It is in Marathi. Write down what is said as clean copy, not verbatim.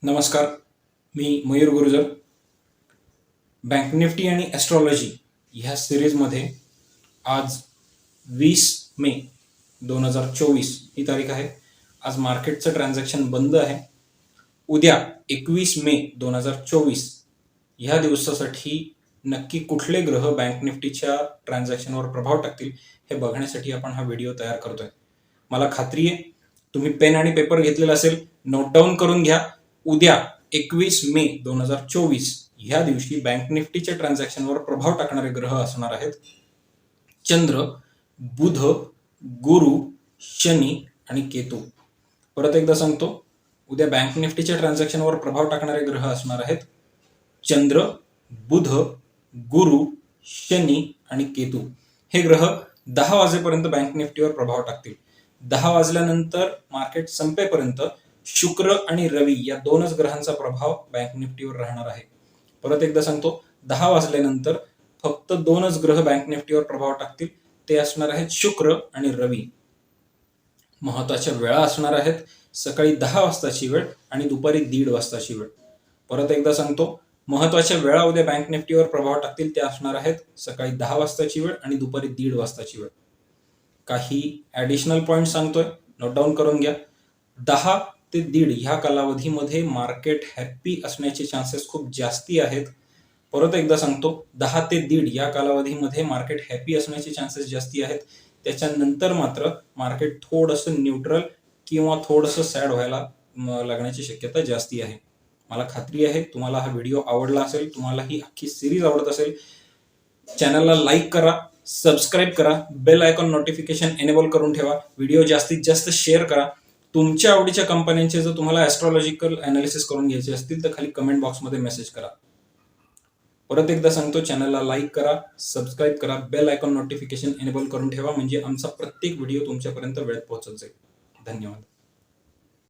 नमस्कार, मी मयूर गुरुजर. बँक निफ्टी आणि ॲस्ट्रॉलॉजी ह्या सिरीजमध्ये आज 20 मे 2024 ही तारीख आहे. आज मार्केटचं ट्रान्झॅक्शन बंद आहे. उद्या 21 मे 2024 ह्या दिवसासाठी नक्की कुठले ग्रह बँक निफ्टीच्या ट्रान्झॅक्शनवर प्रभाव टाकतील हे बघण्यासाठी आपण हा व्हिडिओ तयार करतोय. मला खात्री आहे तुम्ही पेन आणि पेपर घेतलेला असेल, नोट डाऊन करून घ्या. उद्या 21 मे 2024 ह्या दिवशी बँक निफ्टीच्या ट्रान्झॅक्शनवर प्रभाव टाकणारे ग्रह असणार आहेत चंद्र, बुध, गुरु, शनी आणि केतू. परत एकदा सांगतो, उद्या बँक निफ्टीच्या ट्रान्झॅक्शनवर प्रभाव टाकणारे ग्रह असणार आहेत चंद्र, बुध, गुरु, शनी आणि केतू. हे ग्रह 10 वाजेपर्यंत बँक निफ्टीवर प्रभाव टाकतील. 10 वाजल्यानंतर मार्केट संपेपर्यंत शुक्र आणि रवी या दोनच ग्रहांचा प्रभाव बँक निफ्टीवर राहणार आहे. परत एकदा सांगतो, 10 वाजल्यानंतर फक्त दोनच ग्रह बँक निफ्टीवर प्रभाव टाकतील. ते असणार आहेत शुक्र आणि रवी. महत्वाच्या वेळा असणार आहेत सकाळी 10 वाजताची वेळ आणि दुपारी 1:30 वाजताची वेळ. परत एकदा सांगतो, महत्वाच्या वेळा उद्या बँक निफ्टीवर प्रभाव टाकतील. ते असणार आहेत सकाळी 10 वाजताची वेळ आणि दुपारी 1:30 वाजताची वेळ. काही ॲडिशनल पॉईंट सांगतोय, नोट डाऊन करून घ्या. 10 ते 1:30 ह्या कालावधीमध्ये मार्केट हॅप्पी असण्याचे चान्सेस खूप जास्ती आहेत. परत एकदा सांगतो, 10 ते 1:30 या कालावधीमध्ये मार्केट हॅप्पी असण्याचे चान्सेस जास्ती आहेत. त्याच्यानंतर मात्र मार्केट थोडंसं न्यूट्रल किंवा थोडंसं सॅड व्हायला लागण्याची शक्यता जास्ती आहे. मला खात्री आहे तुम्हाला हा व्हिडिओ आवडला असेल, तुम्हाला ही अख्खी सिरीज आवडत असेल. चॅनलला लाईक करा, सबस्क्राईब करा, बेल आयकॉन नोटिफिकेशन एनेबल करून ठेवा. व्हिडिओ जास्तीत जास्त शेअर करा. तुमच्या आवडीच्या कंपन्यांचे जर तुम्हाला ॲस्ट्रॉलॉजिकल ॲनालिसिस करून घ्यायचे असतील तर खाली कमेंट बॉक्समध्ये मेसेज करा. परत एकदा सांगतो, चॅनलला लाईक करा, सबस्क्राईब करा, बेल आयकॉन नोटिफिकेशन एनेबल करून ठेवा, म्हणजे आमचा प्रत्येक व्हिडिओ तुमच्यापर्यंत वेळेत पोहोचत जाईल. धन्यवाद.